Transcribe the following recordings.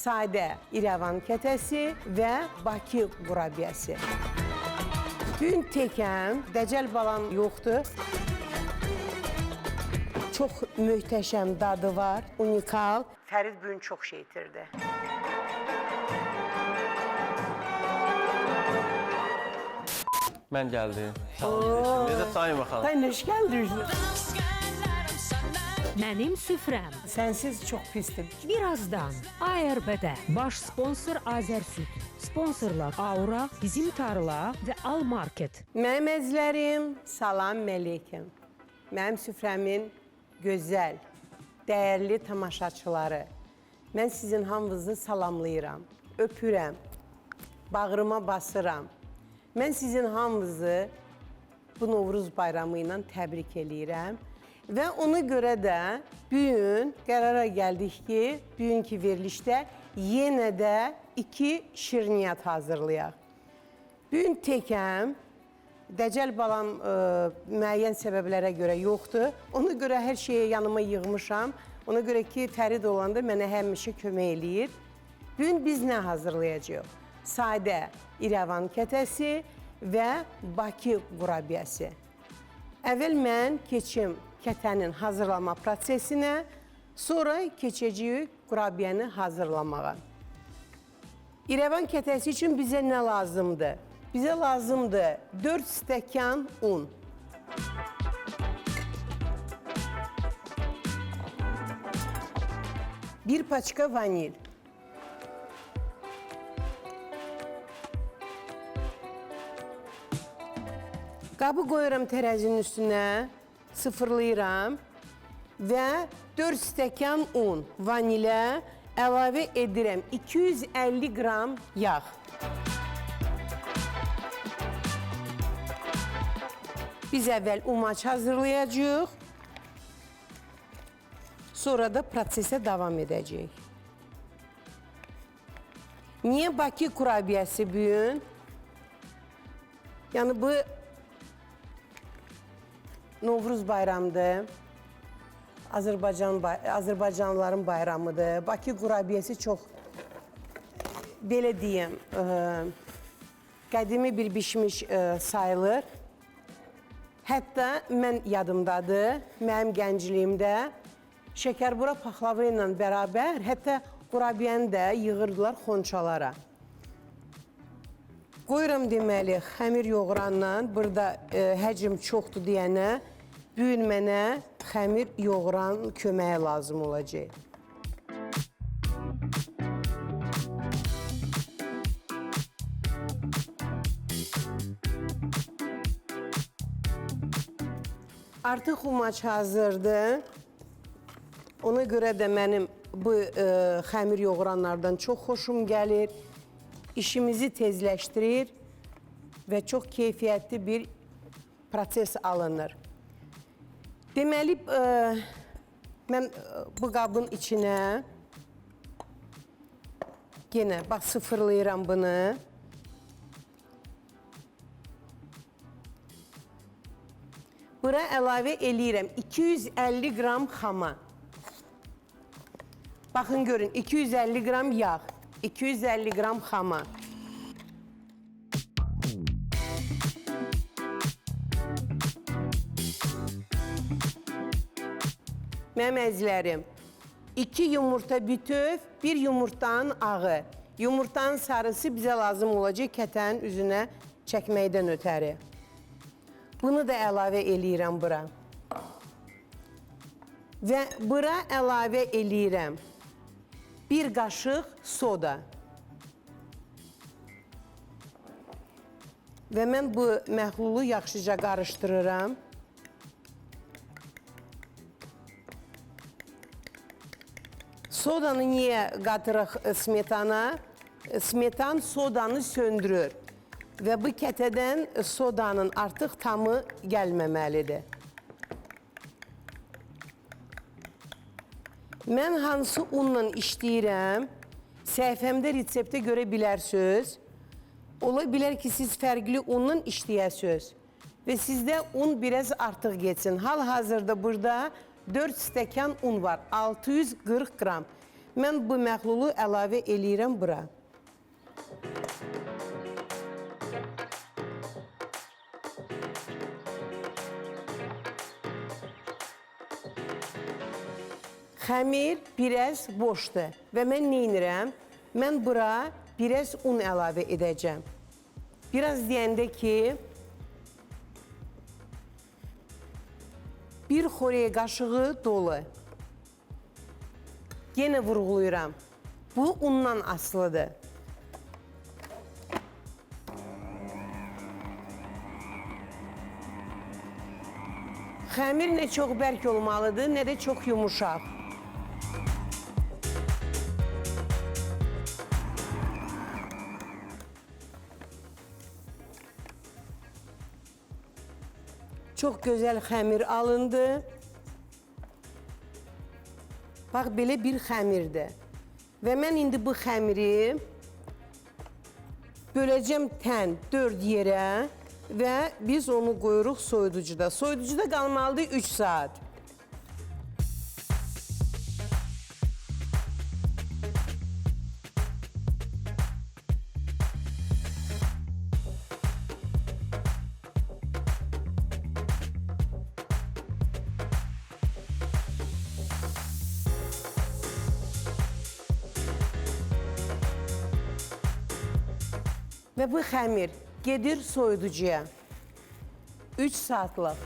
sadə İrəvan kətəsi və Bakı qurabiyəsi. Gün təkəm, dəcəl balam yoxdur. Çox möhtəşəm dadı var, unikal. Fərid bugün çox şey itirdi. Mən gəldim. Necə Sayma xanım? Tay, neş gəldin? Mənim süfrəm. Sənsiz çox pisdir. Birazdan ARB-də baş sponsor Azərsüd. Sponsorlar Aura, Bizim Tarla və Al Market. Mənim əzizlərim, salam mələkəm. Mənim süfrəmin gözəl, dəyərli tamaşaçıları. Mən sizin hamınızı salamlayıram, öpürəm, bağrıma basıram. Mən sizin hamınızı bu Novruz bayramı ilə təbrik eləyirəm. Və ona görə də bugün qərara gəldik ki, bugünkü verilişdə yenə də 2 şirniyyat hazırlayaq. Bugün təkəm, dəcəl balam müəyyən səbəblərə görə yoxdur. Ona görə hər şeyi yanıma yığmışam. Ona görə ki, Fərid olanda mənə həmişə kömək eləyir. Bugün biz nə hazırlayacağıq? Sadə İrəvan kətəsi və Bakı qurabiyəsi. Əvvəl mən keçim kətənin hazırlama prosesinə, sonra keçəcəyik qurabiyəni hazırlamağa. İrəvan kətəsi üçün bizə nə lazımdır? Bizə lazımdır 4 stəkan un. Bir paçka vanil. Qabı qoyuram tərəzinin üstünə, sıfırlayıram və 4 stəkan un, vanilə əlavə edirəm 250 qram yağ. Biz əvvəl umaç hazırlayacağıq, sonra da prosesə davam edəcəyik. Niyə Bakı qurabiyəsi bugün? Yəni bu Novruz bayramıdır, Azərbaycanlıların bayramıdır. Bakı qurabiyəsi çox, belə deyəm, qədimi bir bişmiş sayılır. Hətta mən yadımdadır, mənim gəncliyimdə şəkərbura paxlava ilə bərabər, hətta qurabiyəni də yığırdılar xonçalara. Qoyuram deməli, xəmir yoğuranla, burada həcm çoxdur deyənə, bugün mənə xəmir yoğuran köməyə lazım olacaq. Artıq umaç hazırdır. Ona görə də mənim bu xəmir yoğuranlardan çox xoşum gəlir. İşimizi tezləşdirir və çox keyfiyyətli bir proses alınır. Deməli, mən bu qabın içinə yenə bax sıfırlayıram bunu. Bura əlavə eləyirəm 250 qram xama. Baxın görün, 250 qram yağ, 250 qram xama. Mənim əzizlərim, 2 yumurta bütöv, 1 yumurtanın ağı. Yumurtanın sarısı bizə lazım olacaq kətənin üzünə çəkməkdən ötəri. Bunu da əlavə eləyirəm bura. Və bura əlavə eləyirəm 1 qaşıq soda. Və mən bu məhlulu yaxşıca qarışdırıram. Sodanı niyə qatırıq smetana? Smetan sodanı söndürür və bu kətədən sodanın artıq tamı gəlməməlidir. Mən hansı unla işləyirəm, səhifəmdə reseptə görə bilərsiniz. Ola bilər ki, siz fərqli unla işləyəsiniz və sizdə un biraz artıq geçsin. Hal-hazırda burada 4 stəkan un var, 640 qram. Mən bu məhlulu əlavə eləyirəm bura. Xəmir biraz boşdur və mən nə edirəm? Mən bura biraz un əlavə edəcəm. Biraz deyəndə ki, bir xörək qaşığı dolu. Yenə vurğulayıram. Bu undan asılıdır. Xəmir nə çox bərk olmalıdır, nə də çox yumuşaq. Çox gözəl xəmir alındı. Bax, belə bir xəmirdir. Və mən indi bu xəmiri böləcəm 4 yerə və biz onu qoyuruq soyuducuda. Soyuducuda qalmalıdır 3 saat. Və bu xəmir gedir soyuducuya. 3 saatlıq.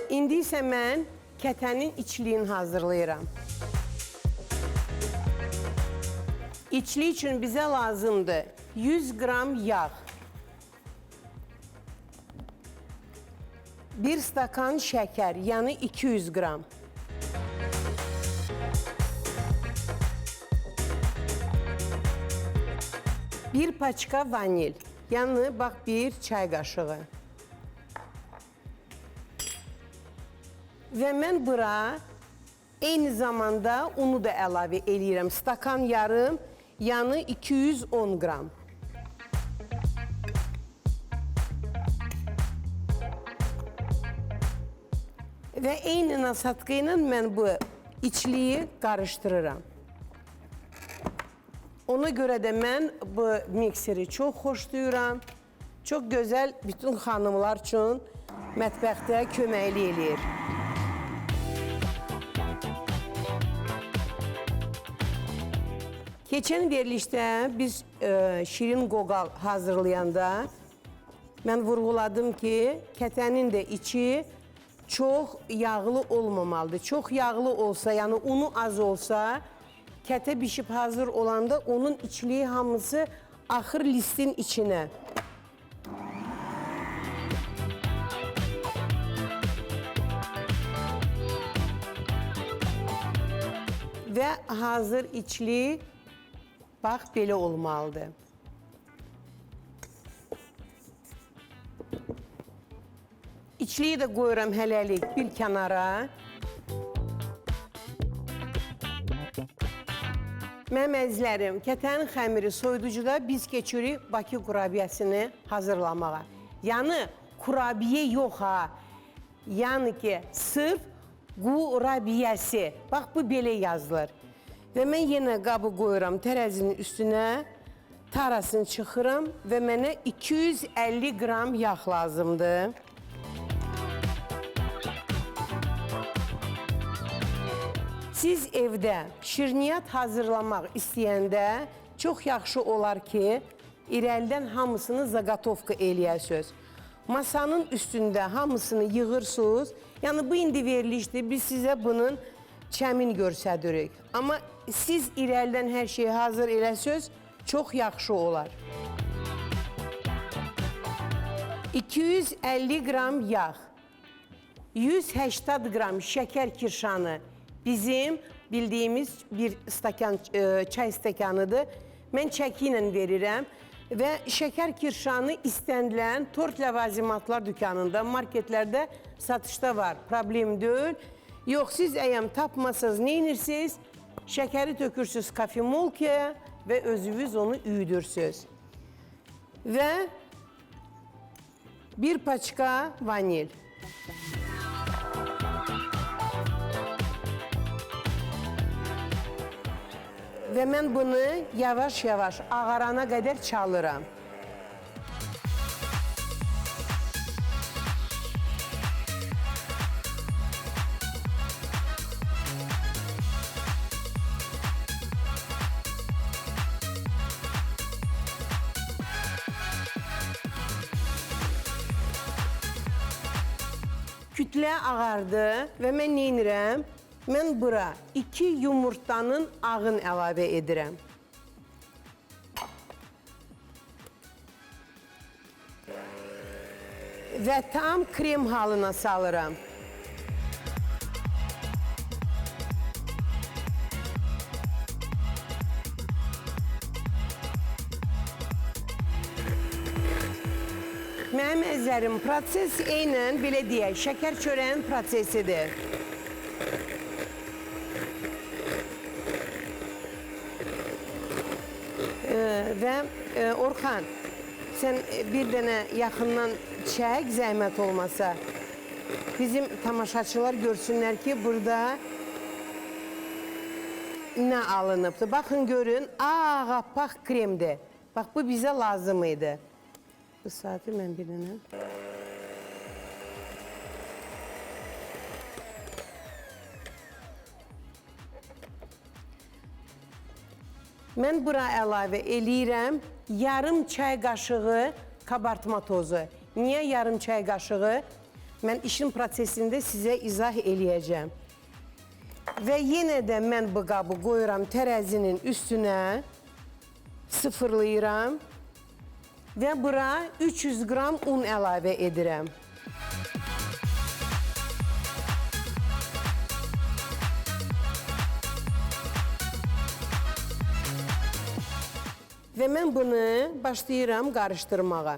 İndi isə mən kətənin içliyini hazırlayıram. İçli üçün bizə lazımdır 100 qram yağ, 1 stakan şəkər, yəni 200 qram. Bir paçka vanil, yəni bax bir çay qaşığı. Və mən bura eyni zamanda unu da əlavə eləyirəm. Stakan yarım, yəni 210 qram. Və eyni nasatka ilə mən bu içliyi qarışdırıram. Ona görə də mən bu mikseri çox xoşlayıram. Çox gözəl bütün xanımlar üçün mətbəxdə köməkli eləyir. Keçən verilişdə biz şirin qoğal hazırlayanda mən vurğuladım ki, kətənin də içi çox yağlı olmamalıdır. Çox yağlı olsa, yəni unu az olsa, kətə bişib hazır olanda onun içliyi hamısı axır listin içinə. Və hazır içli bax belə olmalıdır. İçliyi də qoyuram hələlik bir kənara. Mənim əzizlərim, kətənin xəmiri soyuducuda biz keçirik Bakı qurabiyəsini hazırlamağa. Yəni, qurabiyə yox ha. Yəni ki, sırf qurabiyəsi. Bax, bu belə yazılır. Və mən yenə qabı qoyuram tərəzinin üstünə, tarasını çıxıram və mənə 250 qram yağ lazımdır. Siz evdə şirniyyat hazırlamaq istəyəndə çox yaxşı olar ki, irəlidən hamısını zaqatovka eləyəsiniz. Masanın üstündə hamısını yığırsınız. Yəni, bu indi verilişdir, biz sizə bunun çəmin görsədirik. Amma siz irəlidən hər şeyi hazır eləsiniz, çox yaxşı olar. 250 qram yağ, 180 qram şəkər kirşanı, bizim bildiyimiz bir stakan, çay stəkanıdır. Mən çəki ilə verirəm və şəkər kirşanı istənilən tort ləvazimatlar dükanında, marketlərdə satışda var. Problem deyil. Yox, siz əgər tapmasınız, nə edirsiniz? Şəkəri tökürsünüz kafemolkaya və özünüz onu üyüdürsünüz. Və bir paçka vanil. Və mən bunu yavaş-yavaş ağarana qədər çalıram. Kütlə ağardı və mən nə edirəm? Mən bura 2 yumurtanın ağın əlavə edirəm. Və tam krem halına salıram. Mənim əzərim proses eynən belə deyək, şəkər çörəyin prosesidir. Və Orxan, sən bir dənə yaxından çək, zəhmət olmasa. Bizim tamaşaçılar görsünlər ki, burada nə alınıbdır. Baxın, görün, ağappaq kremdir. Bax, bu bizə lazım idi. Bu saati mən bir dənə. Mən bura əlavə eləyirəm yarım çay qaşığı kabartma tozu. Niyə yarım çay qaşığı? Mən işin prosesində sizə izah eləyəcəm. Və yenə də mən bu qabı qoyuram tərəzinin üstünə, sıfırlayıram. Və bura 300 qram un əlavə edirəm. Və mən bunu başlayıram qarışdırmağa.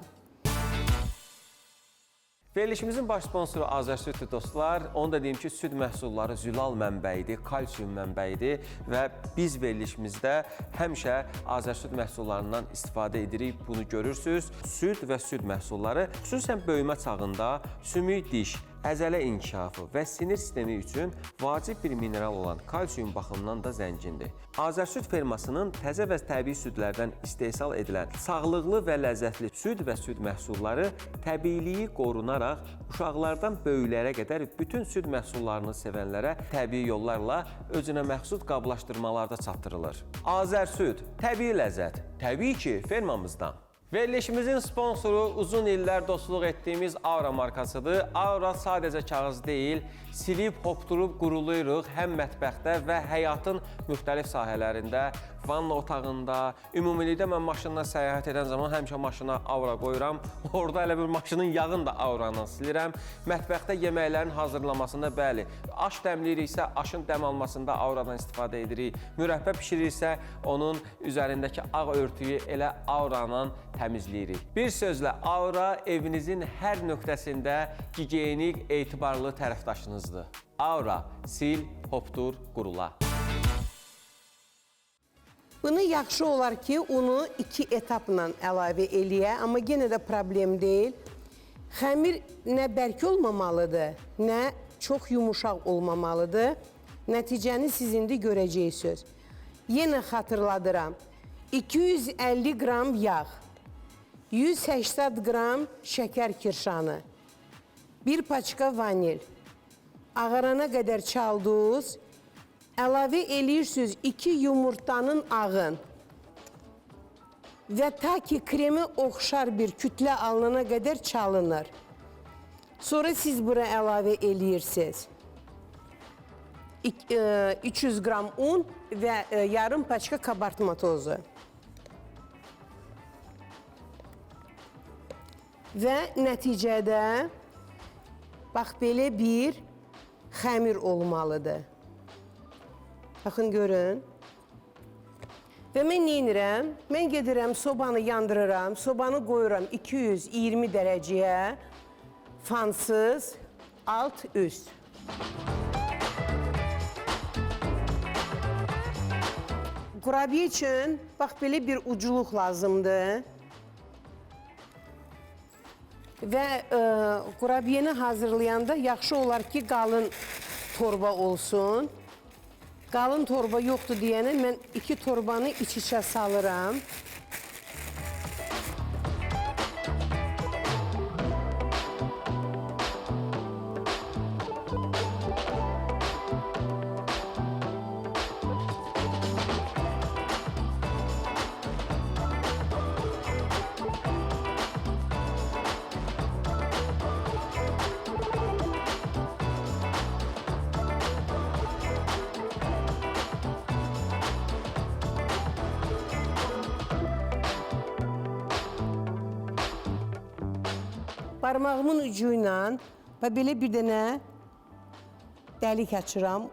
Verilişimizin baş sponsoru Azərsüddür dostlar. Onu da deyim ki, süd məhsulları zülal mənbəyidir, kalsium mənbəyidir və biz verilişimizdə həmişə Azərsüd məhsullarından istifadə edirik. Bunu görürsünüz. Süd və süd məhsulları xüsusən böyümə çağında sümük diş, əzələ inkişafı və sinir sistemi üçün vacib bir mineral olan kalsium baxımından da zəngindir. Azərsüd fermasının təzə və təbii südlərdən istehsal edilən sağlıqlı və ləzzətli süd və süd məhsulları təbiiliyi qorunaraq uşaqlardan böyüklərə qədər bütün süd məhsullarını sevənlərə təbii yollarla özünə məxsus qablaşdırmalarda çatdırılır. Azərsüd, təbii ləzzət, təbii ki, fermamızdan. Verilişimizin sponsoru uzun illər dostluq etdiyimiz Aura markasıdır. Aura sadəcə kağız deyil, silib, hopdurub, quruluyuruq həm mətbəxdə və həyatın müxtəlif sahələrində, vanna otağında, ümumilikdə mən maşınla səyahət edən zaman həmişə maşına Aura qoyuram. Orada elə bir maşının yağını da Aura'dan silirəm. Mətbəxdə yeməklərin hazırlamasında bəli, aş dəmləyiriksə aşın dəm almasında Aura'dan istifadə edirik. Mürəbbə pişiririksə onun üzərindəki ağ örtüyü elə Aura'dan təmizləyirik. Bir sözlə, Aura evinizin hər nöqtəsində gigiyenik, etibarlı tərəfdaşınızdır. Aura, sil, hopdur, qurula. Bunu yaxşı olar ki, unu 2 etapla əlavə eləyə, amma yenə də problem deyil. Xəmir nə bərk olmamalıdır, nə çox yumuşaq olmamalıdır. Nəticəni siz indi görəcəksiniz. Yenə xatırladıram. 250 qram yağ, 180 qram şəkər kirşanı, 1 paçka vanil, ağarana qədər çaldınız, əlavə eləyirsiniz 2 yumurtanın ağın və ta ki kremi oxşar bir kütlə alınana qədər çalınır. Sonra siz bura əlavə eləyirsiniz 300 qram un və yarım paçka kabartma tozu. Və nəticədə bax belə bir xəmir olmalıdır. Baxın, görün. Və mən nə edirəm? Mən gedirəm, sobanı yandırıram, sobanı qoyuram 220 dərəcəyə, fansız, alt, üst. Qurabiyə üçün bax belə bir ucluq lazımdır. Və qurabiyəni hazırlayanda yaxşı olar ki, qalın torba olsun. Qalın torba yoxdur deyənə mən 2 torbanı iç-içə salıram. Barmağımın ucu ilə və belə bir dənə dəlik açıram.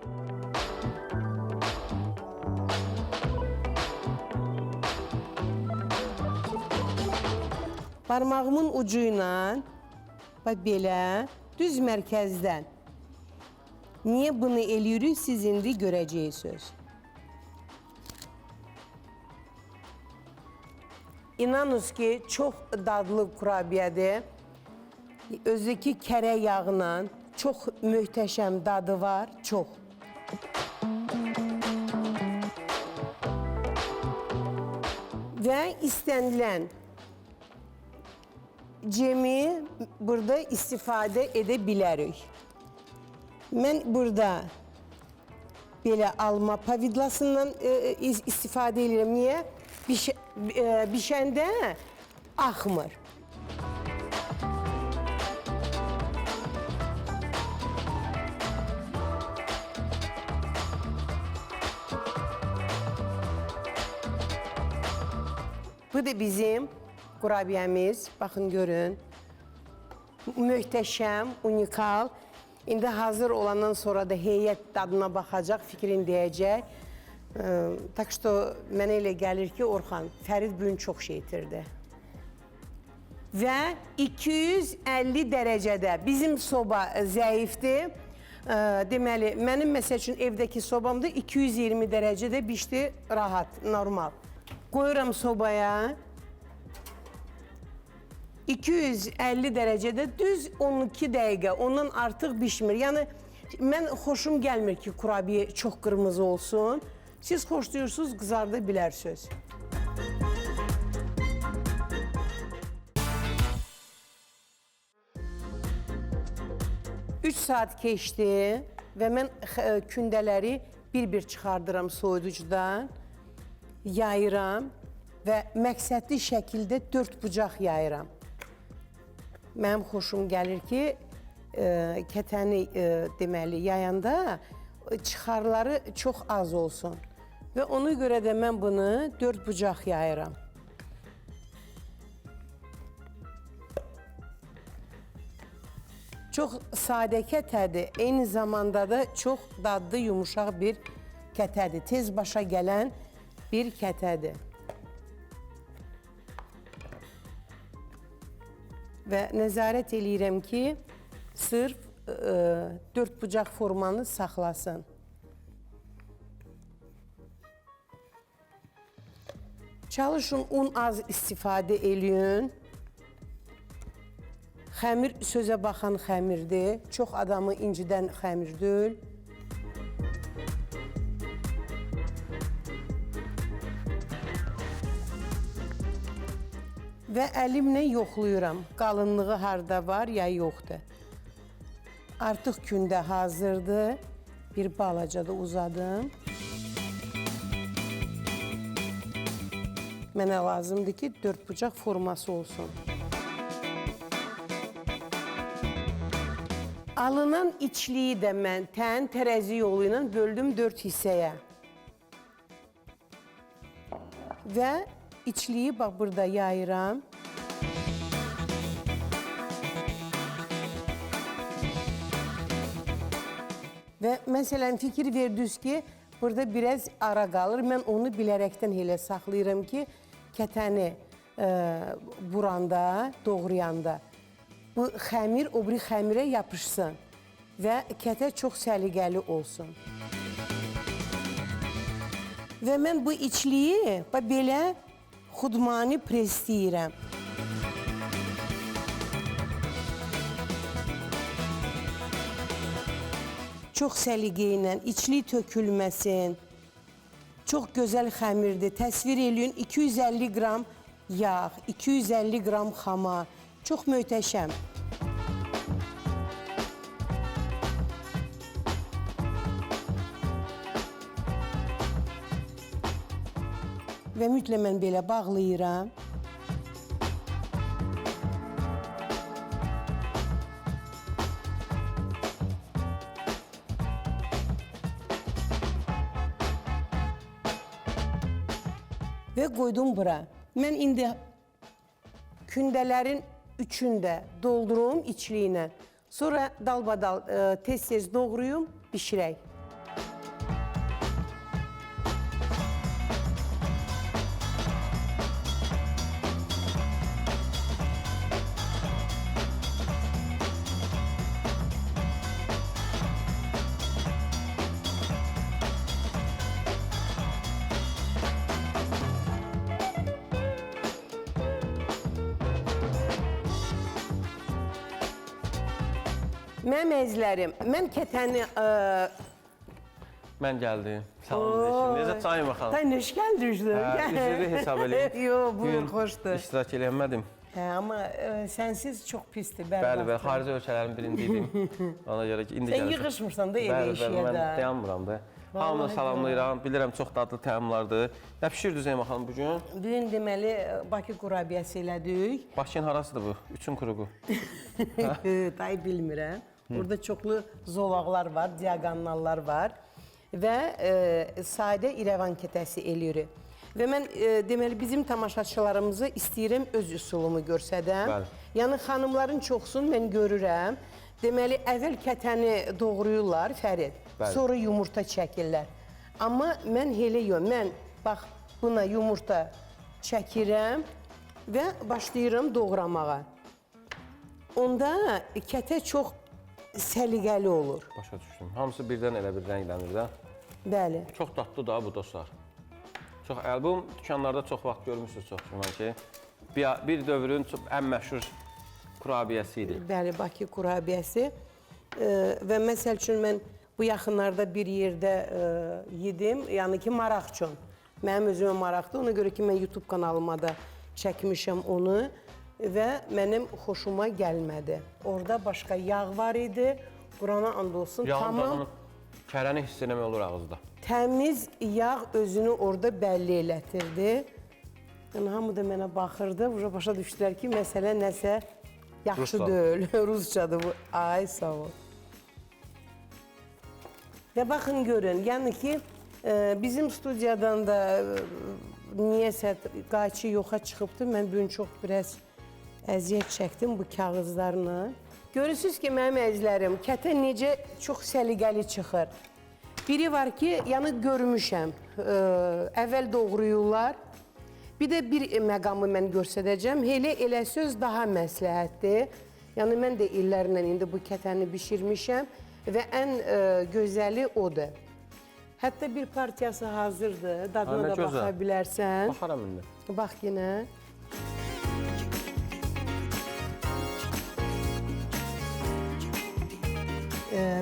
Barmağımın ucu ilə və belə düz mərkəzdən. Niyə bunu eləyirik, siz indi görəcəksiniz. İnanınız ki, çox dadlı kurabiyədir. Özdəki kərə yağla çox möhtəşəm dadı var, çox. Və istənilən cemi burada istifadə edə bilərik. Mən burada belə alma pavidlasından istifadə edirəm. Niyə? Bişəndə axmır. Bu da bizim kurabiyemiz. Bakın görün. Möhtəşəm, unikal. İndi hazır olandan sonra da heyət dadına baxacaq, fikrini deyəcək. Tak ki, mənə elə gəlir ki, Orxan, Fərid bugün çox şey itirdi. Və 250 dərəcədə bizim soba zəifdir. Deməli, mənim məsəl üçün evdəki sobamda 220 dərəcədə bişdi, rahat, normal. Qoyuram sobaya, 250 dərəcədə düz 12 dəqiqə, ondan artıq bişmir. Yəni, mən xoşum gəlmir ki, kurabiyə çox qırmızı olsun. Siz xoşlayırsınız, qızarda bilərsiniz. Üç saat keçdi və mən kündələri bir-bir çıxardıram soyuducudan. Yayıram və məqsədli şəkildə 4 bucaq yayıram. Mənim xoşum gəlir ki, kətəni deməli yayanda çıxarları çox az olsun. Və ona görə də mən bunu 4 bucaq yayıram. Çox sadə kətədir, eyni zamanda da çox dadlı, yumuşaq bir kətədir. Tez başa gələn bir kətədir. Və nəzarət eləyirəm ki, sırf 4 bucaq formanı saxlasın. Çalışın, un az istifadə eləyin. Xəmir sözə baxan xəmirdir. Çox adamı incidən xəmir deyil. Və əlimlə yoxluyuram. Qalınlığı harda var ya yoxdur. Artıq kündə hazırdır. Bir balaca da uzadım. Mənə lazımdır ki, 4 bucaq forması olsun. Alınan içliyi də mən tərəzi yolu ilə böldüm 4 hissəyə. Və içliyi bax burada yayıram. Və məsələn fikir verdiniz ki, burada biraz ara qalır. Mən onu bilərəkdən elə saxlayıram ki, kətəni buranda, doğrayanda bu xəmir o biri xəmirə yapışsın və kətə çox səliqəli olsun. Və mən bu içliyi belə xudmani presləyirəm. Çox səliqə ilə, içli tökülməsin. Çox gözəl xəmirdir. Təsvir eləyin, 250 qram yağ, 250 qram xamar. Çox möhtəşəm. Və mütləq mən belə bağlayıram. Və qoydum bura. Mən indi kündələrin üçündə doldurum içliyinə. Sonra dalbadal tez-tez doğrayım, bişirək. Mənim əzizlərim, mən kətəni... Mən gəldim. Salam. Necə çayım xanım? Tay neşkəl düşdü. Üzrü hesab eləyim. Yox, buyur, xoşdur. İştirak eləmədim. Hə, amma sənsiz çox pisdir. Bəli, xarici ölkələrin birində idim. Ona görə ki, indi Sən yığışmırsan da evə işiyə də. Mən dayanmıram da. Hamını salamlayıram. Bilirəm, çox dadlı təamlardır. Nə pişirdiniz Zeynəb xanım bugün? Bugün deməli, Bakı qurabiyəsi elədik. Bakının harasıdır bu? Üçün kuruğu. Tay bilmirəm. Burada çoxlu zolaqlar var, diaqonallar var və sadə İrəvan kətəsi eləyirik. Və mən deməli bizim tamaşaçılarımızı istəyirəm öz üsulumu görsədəm. Bəli. Yəni xanımların çoxsunu mən görürəm. Deməli əvvəl kətəni doğrayırlar, Fərid. Bəli. Sonra yumurta çəkirlər. Amma mən elə yox. Mən bax buna yumurta çəkirəm və başlayıram doğramağa. Onda kətə çox səliqəli olur. Başa düşdüm. Hamısı birdən elə bir rənglənir də. Bəli. Çox dadlı da bu dostlar. Çox əlbum dükanlarda çox vaxt görmüsünüz çox güman ki. Bir dövrün ən məşhur kurabiyəsi idi. Bəli, Bakı kurabiyəsi. Və məsəl üçün mən bu yaxınlarda bir yerdə yedim. Yəni ki, maraq üçün. Mənim özümə maraqdır. Ona görə ki, mən YouTube kanalıma da çəkmişəm onu. Və mənim xoşuma gəlmədi. Orada başqa yağ var idi. Qurana and olsun. Yağın dadını, kərəni hiss eləmək olur ağızda. Təmiz yağ özünü orada bəlli elətirdi. Yəni, hamı da mənə baxırdı. Başa düşdülər ki, məsələ nəsə yaxşı deyil. Rusçadır bu. Ay, sağ ol. Və baxın, görün. Yəni ki, bizim studiyadan da niyəsə qayçı yoxa çıxıbdır. Mən bugün çox biraz əziyyət çəkdim bu kağızlarla. Görürsünüz ki, mənim əzizlərim, kətə necə çox səliqəli çıxır. Biri var ki, yəni görmüşəm, əvvəl doğrayırlar. Bir də bir məqamı mən göstərəcəm. Elə söz daha məsləhətdir. Yəni, mən də illərlə indi bu kətəni bişirmişəm və ən gözəli odur. Hətta bir partiyası hazırdır. Dadına da baxa bilərsən. Baxaram indi. Bax yenə.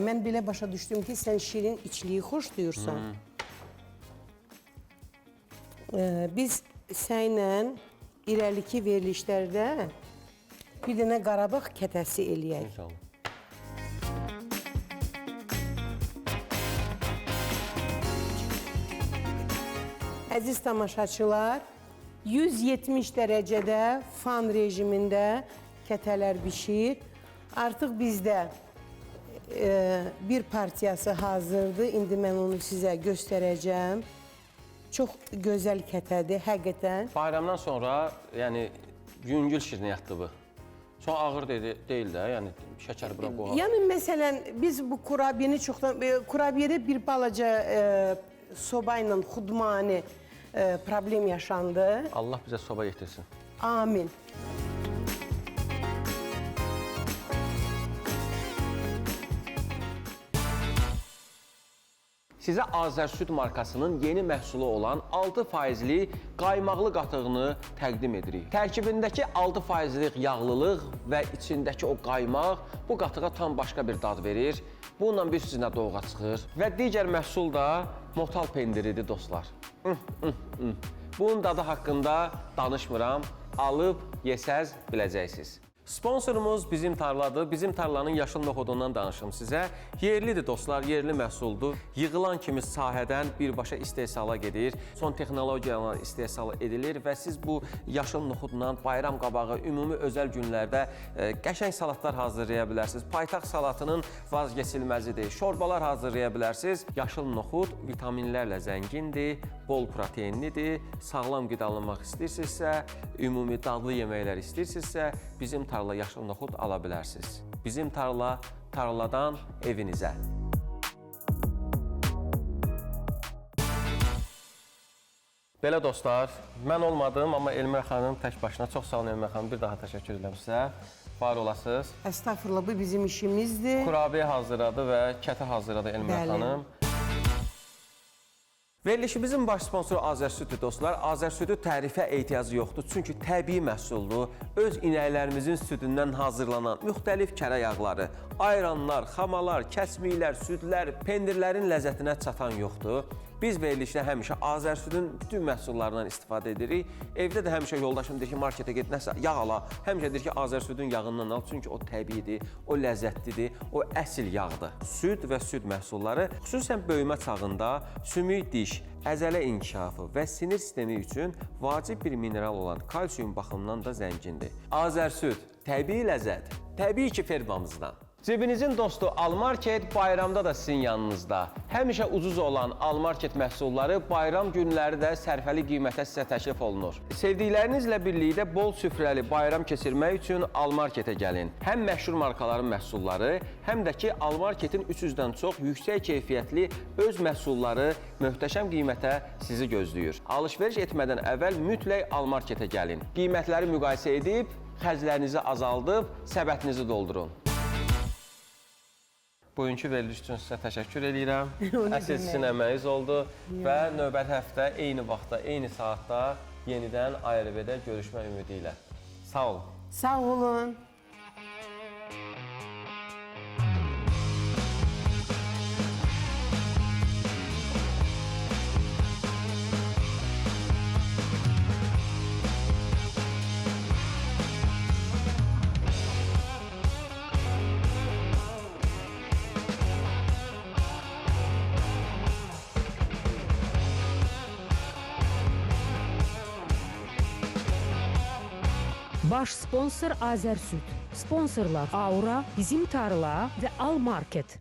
Mən belə başa düşdüm ki, sən şirin içliyi xoşlayırsan. Biz sənlə irəliki verilişlərdə bir dənə Qarabağ kətəsi eləyək. İnşallah. Əziz tamaşaçılar, 170 dərəcədə fan rejimində kətələr bişir. Artıq bizdə bir partiyası hazırdır. İndi mən onu sizə göstərəcəm. Çox gözəl kətədir, həqiqətən. Bayramdan sonra, yəni, yüngül şirniyyatdır bu. Çox ağır deyil də, yəni şəkər bura qoyaq. Yəni, məsələn, biz bu kurabiyəni çoxdan... Kurabiyədə bir balaca soba ilə xudmani problem yaşandı. Allah bizə soba yetirsin. Amin. Sizə Azərsüd markasının yeni məhsulu olan 6%li qaymaqlı qatığını təqdim edirik. Tərkibindəki 6%lik yağlılıq və içindəki o qaymaq bu qatığa tam başqa bir dad verir Bununla bir sizinə doğğa çıxır və digər məhsul da motal pendiridir dostlar. Bunun dadı haqqında danışmıram, alıb yesəz biləcəksiniz. Sponsorumuz Bizim Tarladır. Bizim Tarlanın yaşıl noxudundan danışım sizə. Yerlidir dostlar, yerli məhsuldur. Yığılan kimi sahədən birbaşa istehsala gedir. Son texnologiyalarla istehsal edilir və siz bu yaşıl noxudla bayram qabağı, ümumi özəl günlərdə qəşəng salatlar hazırlaya bilərsiniz. Paytaxt salatının vazgeçilməzidir. Şorbalar hazırlaya bilərsiniz. Yaşıl noxud vitaminlərlə zəngindir, bol proteinlidir. Sağlam qidalanmaq istəyirsinizsə, ümumi dadlı yeməklər istəyirsinizsə, Bizim Tarla yaşıl noxud ala bilərsiniz. Bizim Tarla, tarladan evinizə. Belə dostlar, mən olmadım, amma Elmira xanım tək başına. Çox sağ olun Elmira xanım, bir daha təşəkkür edirəm sizə. Var olasınız. Estağfurullah, bu bizim işimizdir. Kurabiyə hazırladı və kətə hazırladı Elmira xanım. Verilişimizin baş sponsoru Azərsüdür dostlar. Azərsüdü tərifə ehtiyacı yoxdur. Çünki təbii məhsuldur. Öz inəklərimizin südündən hazırlanan müxtəlif kərə yağları, ayranlar, xamalar, kəsmiklər, südlər, pendirlərin ləzzətinə çatan yoxdur. Biz verilişdə həmişə Azərsüdün bütün məhsullarından istifadə edirik. Evdə də həmişə yoldaşım deyir ki, marketə get, nəsə yağ ala. Həmişə deyir ki, Azərsüdün yağından al. Çünki o təbiidir, o ləzzətlidir, o əsl yağdır. Süd və süd məhsulları xüsusən böyümə çağında sümük diş, əzələ inkişafı və sinir sistemi üçün vacib bir mineral olan kalsium baxımından da zəngindir. Azərsüd, təbii ləzzət, təbii ki fermamızdan. Cibinizin dostu Almarket bayramda da sizin yanınızda. Həmişə ucuz olan Almarket məhsulları bayram günləri də sərfəli qiymətə sizə təklif olunur. Sevdiklərinizlə birlikdə bol süfrəli bayram keçirmək üçün Almarketə gəlin. Həm məşhur markaların məhsulları, həm də ki Almarketin 300-dən çox yüksək keyfiyyətli öz məhsulları möhtəşəm qiymətə sizi gözləyir. Alış-veriş etmədən əvvəl mütləq Almarketə gəlin. Qiymətləri müqayisə edib, xərclərinizi azaldıb, səbətinizi doldurun. Bugünkü veriliş üçün sizə təşəkkür edirəm. Əsl sizin əməyiniz oldu və növbəti həftə eyni vaxtda, eyni saatda yenidən ARV-də görüşmə ümidi ilə. Sağ olun. Sağ olun. Baş sponsor Azərsüd. Sponsorlar Aura, Bizim Tarla və Almarket.